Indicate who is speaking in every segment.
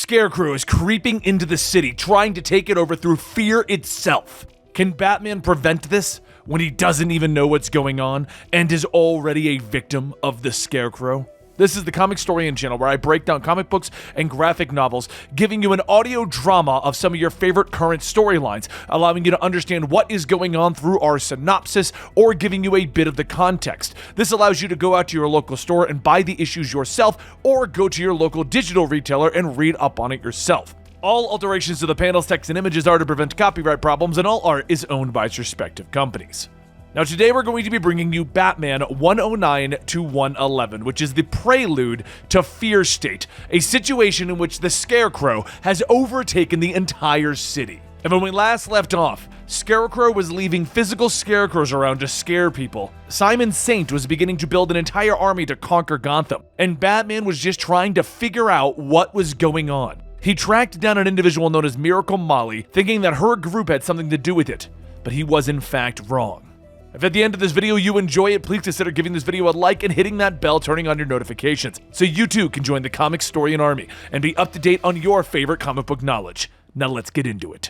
Speaker 1: Scarecrow is creeping into the city, trying to take it over through fear itself. Can Batman prevent this when he doesn't even know what's going on and is already a victim of the Scarecrow? This is the Comicstorian channel where I break down comic books and graphic novels, giving you an audio drama of some of your favorite current storylines, allowing you to understand what is going on through our synopsis or giving you a bit of the context. This allows you to go out to your local store and buy the issues yourself or go to your local digital retailer and read up on it yourself. All alterations to the panels, text, and images are to prevent copyright problems, and all art is owned by its respective companies. Now today we're going to be bringing you Batman 109 to 111, which is the prelude to Fear State, a situation in which the Scarecrow has overtaken the entire city. And when we last left off, Scarecrow was leaving physical scarecrows around to scare people. Simon Saint was beginning to build an entire army to conquer Gotham, and Batman was just trying to figure out what was going on. He tracked down an individual known as Miracle Molly, thinking that her group had something to do with it, but he was in fact wrong. If at the end of this video you enjoy it, please consider giving this video a like and hitting that bell, turning on your notifications, so you too can join the Comicstorian army and be up to date on your favorite comic book knowledge. Now let's get into it.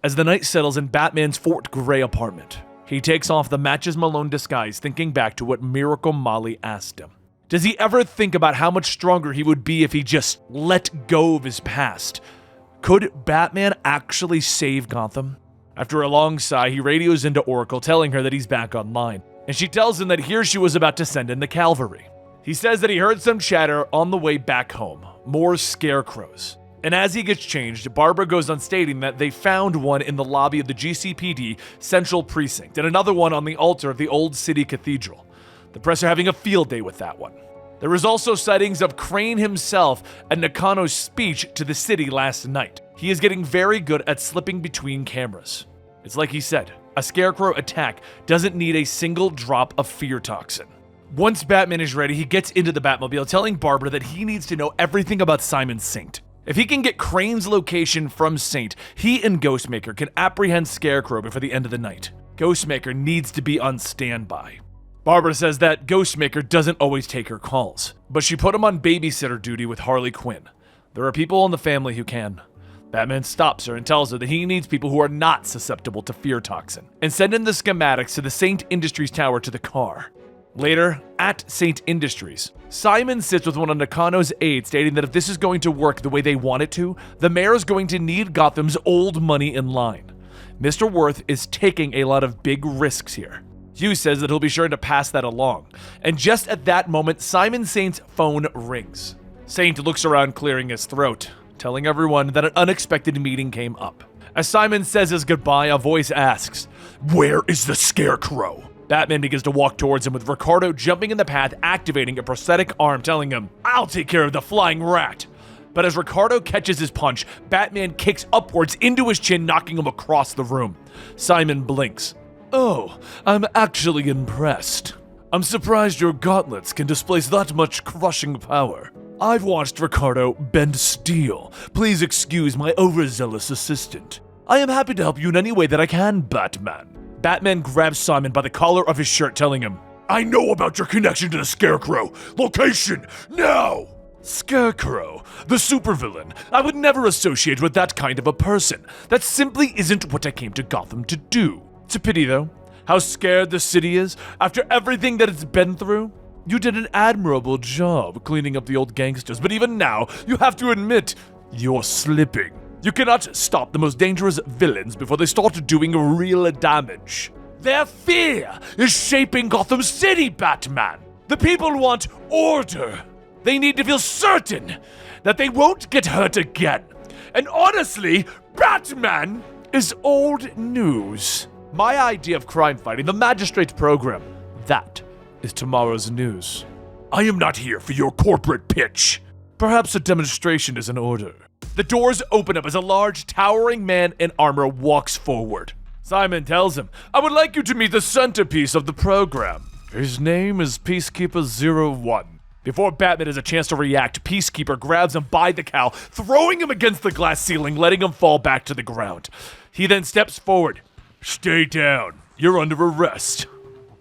Speaker 1: As the night settles in Batman's Fort Gray apartment, he takes off the Matches Malone disguise, thinking back to what Miracle Molly asked him. Does he ever think about how much stronger he would be if he just let go of his past? Could Batman actually save Gotham? After a long sigh, he radios into Oracle, telling her that he's back online, and she tells him that here she was about to send in the cavalry. He says that he heard some chatter on the way back home, more scarecrows. And as he gets changed, Barbara goes on stating that they found one in the lobby of the GCPD Central Precinct, and another one on the altar of the Old City Cathedral. The press are having a field day with that one. There was also sightings of Crane himself at Nakano's speech to the city last night. He is getting very good at slipping between cameras. It's like he said, a Scarecrow attack doesn't need a single drop of fear toxin. Once Batman is ready, he gets into the Batmobile, telling Barbara that he needs to know everything about Simon Saint. If he can get Crane's location from Saint, he and Ghostmaker can apprehend Scarecrow before the end of the night. Ghostmaker needs to be on standby. Barbara says that Ghostmaker doesn't always take her calls, but she put him on babysitter duty with Harley Quinn. There are people in the family who can. Batman stops her and tells her that he needs people who are not susceptible to fear toxin, and send in the schematics to the Saint Industries tower to the car. Later, at Saint Industries, Simon sits with one of Nakano's aides, stating that if this is going to work the way they want it to, the mayor is going to need Gotham's old money in line. Mr. Worth is taking a lot of big risks here. Hugh says that he'll be sure to pass that along, and just at that moment, Simon Saint's phone rings. Saint looks around, clearing his throat, telling everyone that an unexpected meeting came up. As Simon says his goodbye, a voice asks, "Where is the Scarecrow?" Batman begins to walk towards him, with Ricardo jumping in the path, activating a prosthetic arm, telling him, "I'll take care of the flying rat." But as Ricardo catches his punch, Batman kicks upwards into his chin, knocking him across the room. Simon blinks. "Oh, I'm actually impressed. I'm surprised your gauntlets can displace that much crushing power. I've watched Ricardo bend steel. Please excuse my overzealous assistant. I am happy to help you in any way that I can, Batman." Batman grabs Simon by the collar of his shirt, telling him, "I know about your connection to the Scarecrow. Location, now!" Scarecrow, the supervillain. I would never associate with that kind of a person. That simply isn't what I came to Gotham to do. It's a pity, though, how scared the city is after everything that it's been through. You did an admirable job cleaning up the old gangsters, but even now, you have to admit, you're slipping. You cannot stop the most dangerous villains before they start doing real damage. Their fear is shaping Gotham City, Batman. The people want order. They need to feel certain that they won't get hurt again. And honestly, Batman is old news. My idea of crime fighting, the magistrate program, that is tomorrow's news. I am not here for your corporate pitch. Perhaps a demonstration is in order. The doors open up as a large, towering man in armor walks forward. Simon tells him, "I would like you to meet the centerpiece of the program. His name is Peacekeeper 01. Before Batman has a chance to react, Peacekeeper grabs him by the cowl, throwing him against the glass ceiling, letting him fall back to the ground. He then steps forward. "Stay down. You're under arrest."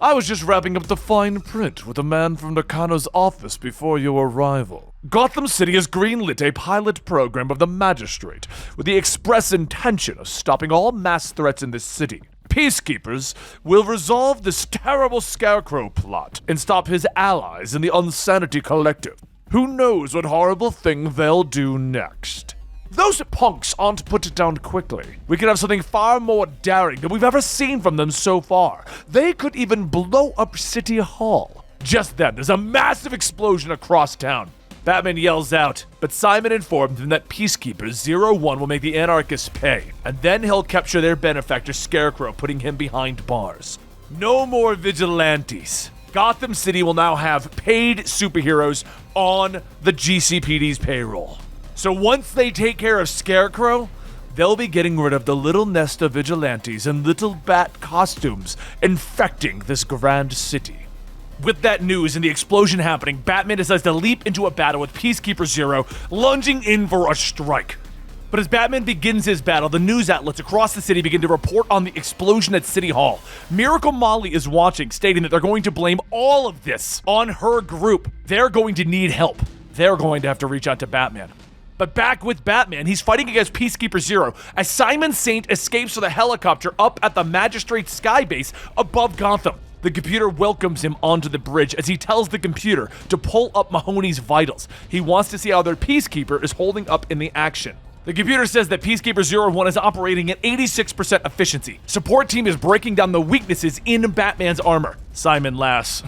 Speaker 1: "I was just wrapping up the fine print with a man from Nakano's office before your arrival." Gotham City has greenlit a pilot program of the Magistrate with the express intention of stopping all mass threats in this city. Peacekeepers will resolve this terrible Scarecrow plot and stop his allies in the Unsanity Collective. Who knows what horrible thing they'll do next? Those punks aren't put down quickly. We could have something far more daring than we've ever seen from them so far. They could even blow up City Hall. Just then, there's a massive explosion across town. Batman yells out, but Simon informed him that Peacekeeper 01 will make the anarchists pay, and then he'll capture their benefactor Scarecrow, putting him behind bars. No more vigilantes. Gotham City will now have paid superheroes on the GCPD's payroll. So once they take care of Scarecrow, they'll be getting rid of the little nest of vigilantes in little bat costumes infecting this grand city. With that news and the explosion happening, Batman decides to leap into a battle with Peacekeeper Zero, lunging in for a strike. But as Batman begins his battle, the news outlets across the city begin to report on the explosion at City Hall. Miracle Molly is watching, stating that they're going to blame all of this on her group. They're going to need help. They're going to have to reach out to Batman. But back with Batman, he's fighting against Peacekeeper Zero as Simon Saint escapes with a helicopter up at the Magistrate's skybase above Gotham. The computer welcomes him onto the bridge as he tells the computer to pull up Mahoney's vitals. He wants to see how their Peacekeeper is holding up in the action. The computer says that Peacekeeper 01 is operating at 86% efficiency. Support team is breaking down the weaknesses in Batman's armor. Simon laughs.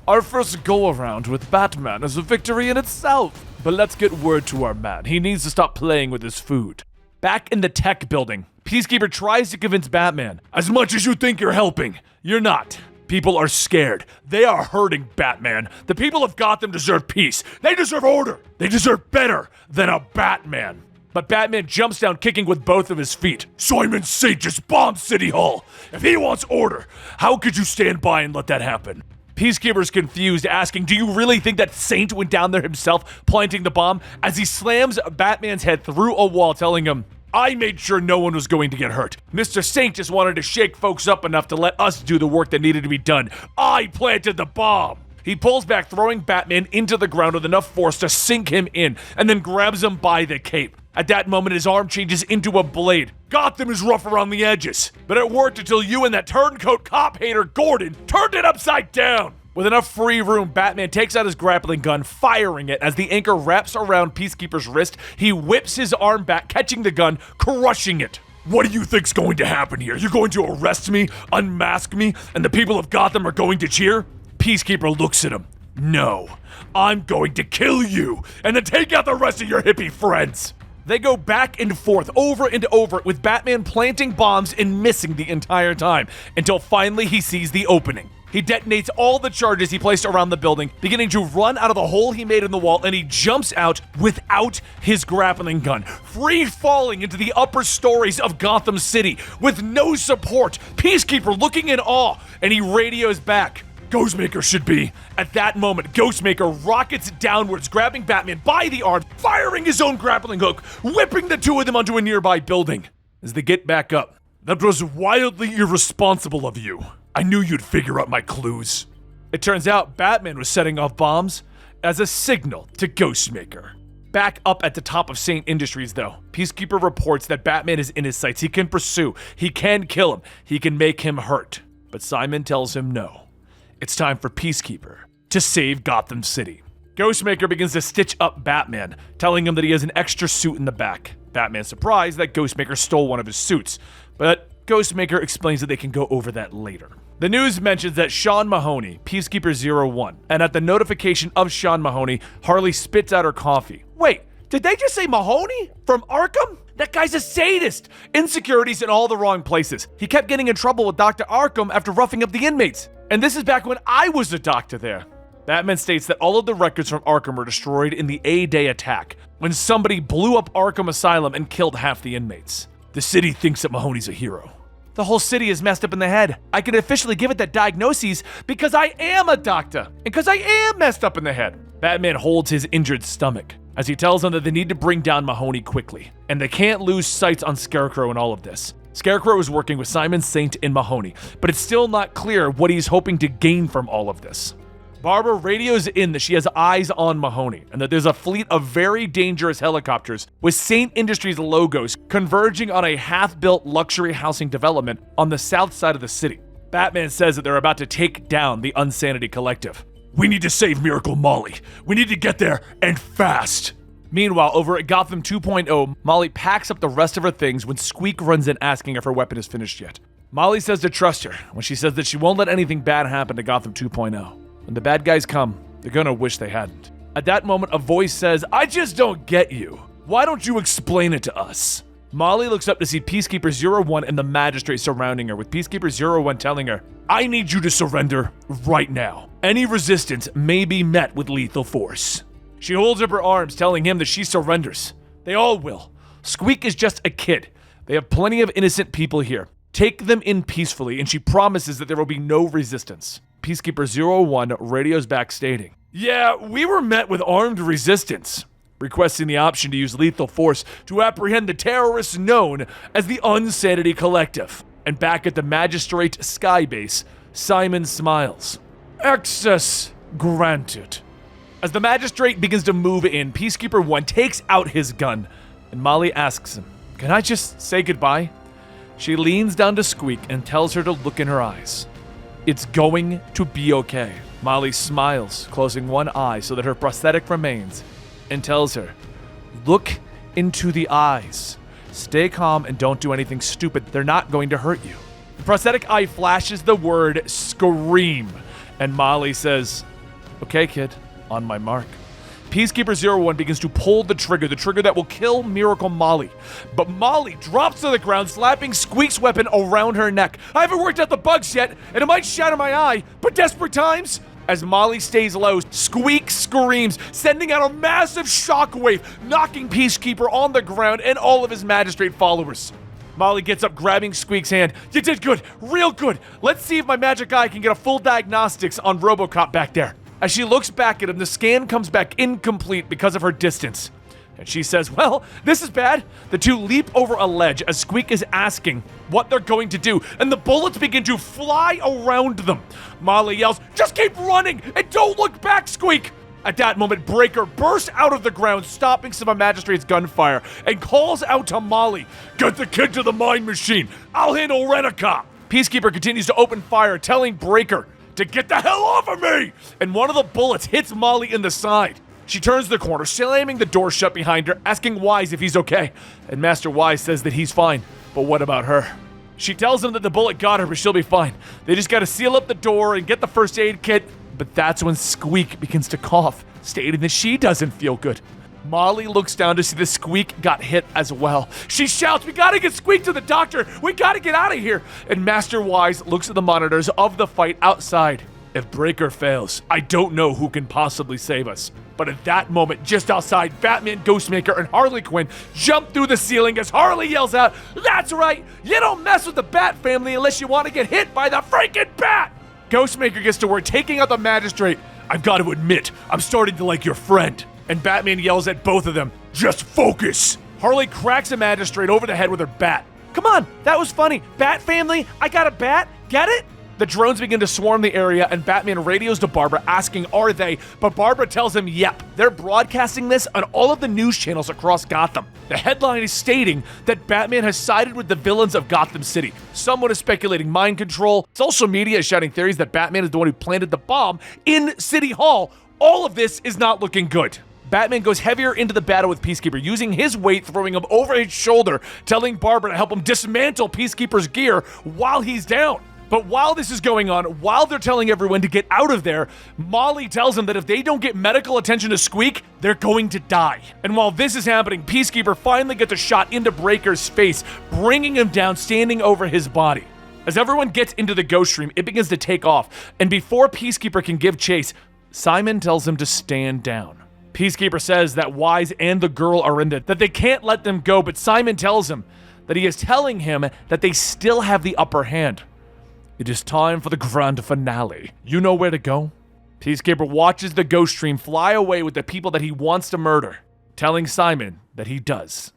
Speaker 1: Our first go-around with Batman is a victory in itself. But let's get word to our man. He needs to stop playing with his food. Back in the tech building, Peacekeeper tries to convince Batman, as much as you think you're helping, you're not. People are scared. They are hurting Batman. The people of Gotham deserve peace. They deserve order. They deserve better than a Batman. But Batman jumps down kicking with both of his feet. Simon Saint just bombed City Hall. If he wants order, how could you stand by and let that happen? Peacekeeper's confused, asking, do you really think that Saint went down there himself, planting the bomb? As he slams Batman's head through a wall, telling him, I made sure no one was going to get hurt. Mr. Saint just wanted to shake folks up enough to let us do the work that needed to be done. I planted the bomb. He pulls back, throwing Batman into the ground with enough force to sink him in, and then grabs him by the cape. At that moment, his arm changes into a blade. Gotham is rough around the edges, but it worked until you and that turncoat cop hater Gordon turned it upside down. With enough free room, Batman takes out his grappling gun, firing it. As the anchor wraps around Peacekeeper's wrist, he whips his arm back, catching the gun, crushing it. What do you think's going to happen here? You're going to arrest me, unmask me, and the people of Gotham are going to cheer? Peacekeeper looks at him. No, I'm going to kill you, and then take out the rest of your hippie friends. They go back and forth, over and over, with Batman planting bombs and missing the entire time, until finally he sees the opening. He detonates all the charges he placed around the building, beginning to run out of the hole he made in the wall, and he jumps out without his grappling gun, free falling into the upper stories of Gotham City with no support. Peacekeeper looking in awe, and he radios back. Ghostmaker should be. At that moment, Ghostmaker rockets downwards, grabbing Batman by the arm, firing his own grappling hook, whipping the two of them onto a nearby building. As they get back up, that was wildly irresponsible of you. I knew you'd figure out my clues. It turns out Batman was setting off bombs as a signal to Ghostmaker. Back up at the top of Saint Industries, though, Peacekeeper reports that Batman is in his sights. He can pursue, he can kill him, he can make him hurt. But Simon tells him no. It's time for Peacekeeper to save Gotham City. Ghostmaker begins to stitch up Batman, telling him that he has an extra suit in the back. Batman's surprised that Ghostmaker stole one of his suits, but Ghostmaker explains that they can go over that later. The news mentions that Sean Mahoney, Peacekeeper 01, and at the notification of Sean Mahoney, Harley spits out her coffee. Wait, did they just say Mahoney? From Arkham? That guy's a sadist! Insecurities in all the wrong places. He kept getting in trouble with Dr. Arkham after roughing up the inmates. And this is back when I was a doctor there. Batman states that all of the records from Arkham were destroyed in the A-Day attack, when somebody blew up Arkham Asylum and killed half the inmates. The city thinks that Mahoney's a hero. The whole city is messed up in the head. I can officially give it that diagnosis because I am a doctor, and because I am messed up in the head. Batman holds his injured stomach as he tells them that they need to bring down Mahoney quickly, and they can't lose sight on Scarecrow in all of this. Scarecrow is working with Simon Saint and Mahoney, but it's still not clear what he's hoping to gain from all of this. Barbara radios in that she has eyes on Mahoney and that there's a fleet of very dangerous helicopters with Saint Industries logos converging on a half-built luxury housing development on the south side of the city. Batman says that they're about to take down the Unsanity Collective. We need to save Miracle Molly. We need to get there, and fast. Meanwhile, over at Gotham 2.0, Molly packs up the rest of her things when Squeak runs in asking if her weapon is finished yet. Molly says to trust her when she says that she won't let anything bad happen to Gotham 2.0. When the bad guys come, they're gonna wish they hadn't. At that moment, a voice says, I just don't get you. Why don't you explain it to us? Molly looks up to see Peacekeeper 01 and the magistrate surrounding her, with Peacekeeper 01 telling her, I need you to surrender right now. Any resistance may be met with lethal force. She holds up her arms, telling him that she surrenders. They all will. Squeak is just a kid. They have plenty of innocent people here. Take them in peacefully, and she promises that there will be no resistance. Peacekeeper 01 radios back stating, yeah, we were met with armed resistance, requesting the option to use lethal force to apprehend the terrorists known as the Unsanity Collective. And back at the Magistrate Skybase, Simon smiles. Access granted. As the Magistrate begins to move in, Peacekeeper 1 takes out his gun, and Molly asks him, can I just say goodbye? She leans down to Squeak and tells her to look in her eyes. It's going to be okay. Molly smiles, closing one eye so that her prosthetic remains, and tells her, look into the eyes. Stay calm and don't do anything stupid. They're not going to hurt you. The prosthetic eye flashes the word scream, and Molly says, okay, kid, on my mark. Peacekeeper 01 begins to pull the trigger that will kill Miracle Molly. But Molly drops to the ground, slapping Squeak's weapon around her neck. I haven't worked out the bugs yet, and it might shatter my eye, but desperate times? As Molly stays low, Squeak screams, sending out a massive shockwave, knocking Peacekeeper on the ground and all of his magistrate followers. Molly gets up, grabbing Squeak's hand. You did good, real good. Let's see if my magic eye can get a full diagnostics on RoboCop back there. As she looks back at him, the scan comes back incomplete because of her distance. And she says, well, this is bad. The two leap over a ledge as Squeak is asking what they're going to do, and the bullets begin to fly around them. Molly yells, just keep running and don't look back, Squeak! At that moment, Breaker bursts out of the ground, stopping some of Magistrate's gunfire, and calls out to Molly, get the kid to the mine machine. I'll handle Rent-A-Cop. Peacekeeper continues to open fire, telling Breaker to get the hell off of me! And one of the bullets hits Molly in the side. She turns the corner, slamming the door shut behind her, asking Wise if he's okay. And Master Wise says that he's fine, but what about her? She tells him that the bullet got her, but she'll be fine. They just gotta seal up the door and get the first aid kit. But that's when Squeak begins to cough, stating that she doesn't feel good. Molly looks down to see that Squeak got hit as well. She shouts, we gotta get Squeak to the doctor! We gotta get out of here! And Master Wise looks at the monitors of the fight outside. If Breaker fails, I don't know who can possibly save us. But at that moment, just outside, Batman, Ghostmaker, and Harley Quinn jump through the ceiling as Harley yells out, that's right, you don't mess with the Bat family unless you want to get hit by the freaking Bat! Ghostmaker gets to work taking out the Magistrate. I've got to admit, I'm starting to like your friend. And Batman yells at both of them, just focus! Harley cracks a Magistrate over the head with her bat. Come on, that was funny. Bat family, I got a bat, get it? The drones begin to swarm the area, and Batman radios to Barbara asking, are they? But Barbara tells him, yep, they're broadcasting this on all of the news channels across Gotham. The headline is stating that Batman has sided with the villains of Gotham City. Someone is speculating mind control. Social media is shouting theories that Batman is the one who planted the bomb in City Hall. All of this is not looking good. Batman goes heavier into the battle with Peacekeeper, using his weight, throwing him over his shoulder, telling Barbara to help him dismantle Peacekeeper's gear while he's down. But while this is going on, while they're telling everyone to get out of there, Molly tells them that if they don't get medical attention to Squeak, they're going to die. And while this is happening, Peacekeeper finally gets a shot into Breaker's face, bringing him down, standing over his body. As everyone gets into the ghost stream, it begins to take off, and before Peacekeeper can give chase, Simon tells him to stand down. Peacekeeper says that Wise and the girl are in it, that they can't let them go, but Simon tells him that he is telling him that they still have the upper hand. It is time for the grand finale. You know where to go? Peacekeeper watches the ghost stream fly away with the people that he wants to murder, telling Simon that he does.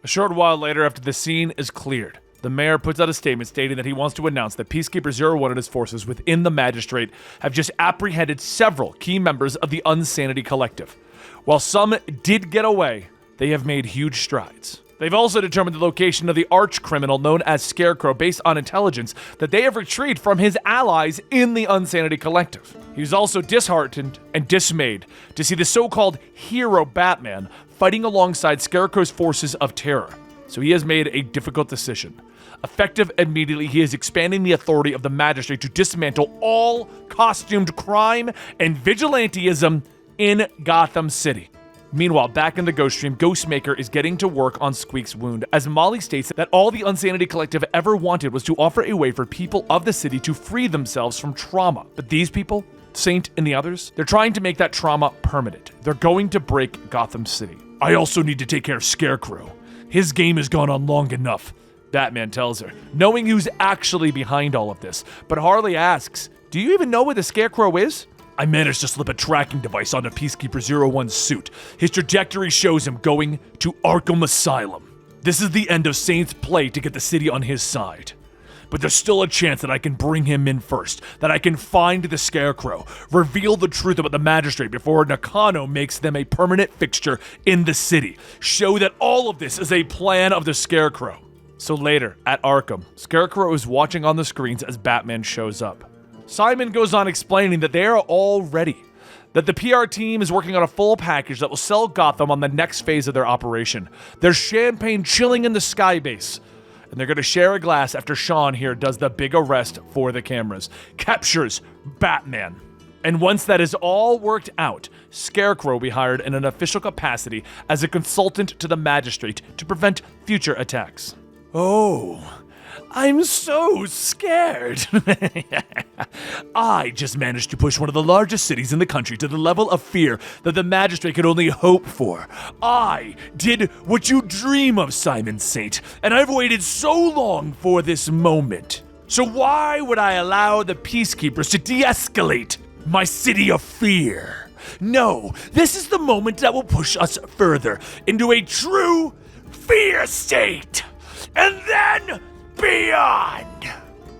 Speaker 1: A short while later, after the scene is cleared, The mayor puts out a statement stating that he wants to announce that Peacekeeper 01 and his forces within the magistrate have just apprehended several key members of the Unsanity Collective. While some did get away, they have made huge strides. They've also determined the location of the arch-criminal known as Scarecrow based on intelligence that they have retrieved from his allies in the Unsanity Collective. He's also disheartened and dismayed to see the so-called hero Batman fighting alongside Scarecrow's forces of terror. So he has made a difficult decision. Effective immediately, he is expanding the authority of the magistrate to dismantle all costumed crime and vigilantism in Gotham City. Meanwhile, back in the Ghost Stream, Ghostmaker is getting to work on Squeak's wound, as Molly states that all the Unsanity Collective ever wanted was to offer a way for people of the city to free themselves from trauma. But these people, Saint and the others, they're trying to make that trauma permanent. They're going to break Gotham City. I also need to take care of Scarecrow. His game has gone on long enough, Batman tells her, knowing who's actually behind all of this. But Harley asks, do you even know where the Scarecrow is? I managed to slip a tracking device onto Peacekeeper 01's suit. His trajectory shows him going to Arkham Asylum. This is the end of Saint's play to get the city on his side. But there's still a chance that I can bring him in first, that I can find the Scarecrow, reveal the truth about the magistrate before Nakano makes them a permanent fixture in the city, show that all of this is a plan of the Scarecrow. So later, at Arkham, Scarecrow is watching on the screens as Batman shows up. Simon goes on explaining that they are all ready, that the PR team is working on a full package that will sell Gotham on the next phase of their operation. There's champagne chilling in the skybase, and they're going to share a glass after Sean here does the big arrest for the cameras, captures Batman. And once that is all worked out, Scarecrow will be hired in an official capacity as a consultant to the magistrate to prevent future attacks. Oh, I'm so scared. I just managed to push one of the largest cities in the country to the level of fear that the magistrate could only hope for. I did what you dream of, Simon Saint, and I've waited so long for this moment. So why would I allow the peacekeepers to de-escalate my city of fear? No, this is the moment that will push us further into a true fear state. And then beyond.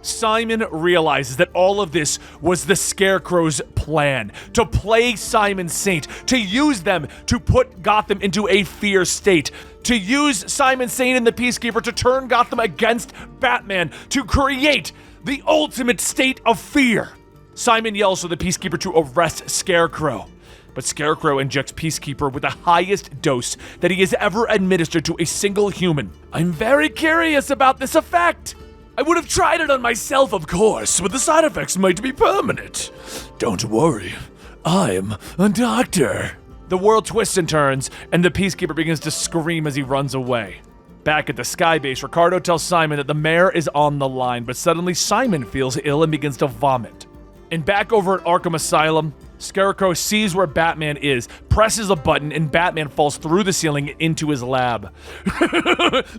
Speaker 1: Simon realizes that all of this was the Scarecrow's plan, to play Simon Saint, to use them to put Gotham into a fear state, to use Simon Saint and the Peacekeeper to turn Gotham against Batman, to create the ultimate state of fear. Simon yells for the Peacekeeper to arrest Scarecrow. But Scarecrow injects Peacekeeper with the highest dose that he has ever administered to a single human. I'm very curious about this effect. I would have tried it on myself, of course, but the side effects might be permanent. Don't worry, I'm a doctor. The world twists and turns, and the Peacekeeper begins to scream as he runs away. Back at the Skybase, Ricardo tells Simon that the mayor is on the line, but suddenly Simon feels ill and begins to vomit. And back over at Arkham Asylum, Scarecrow sees where Batman is, presses a button, and Batman falls through the ceiling into his lab.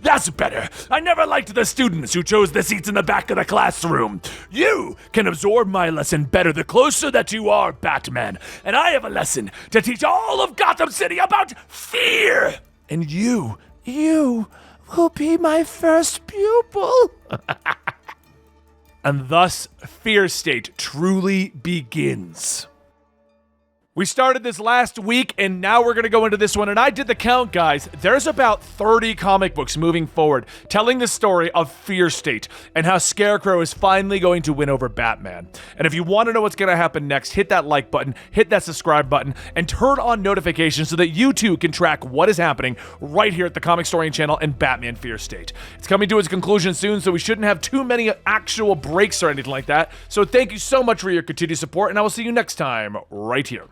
Speaker 1: That's better. I never liked the students who chose the seats in the back of the classroom. You can absorb my lesson better the closer that you are, Batman. And I have a lesson to teach all of Gotham City about fear. And you will be my first pupil. And thus, Fear State truly begins. We started this last week, and now we're going to go into this one, and I did the count, guys. There's about 30 comic books moving forward, telling the story of Fear State, and how Scarecrow is finally going to win over Batman. And if you want to know what's going to happen next, hit that like button, hit that subscribe button, and turn on notifications so that you too can track what is happening right here at the Comicstorian channel and Batman Fear State. It's coming to its conclusion soon, so we shouldn't have too many actual breaks or anything like that. So thank you so much for your continued support, and I will see you next time right here.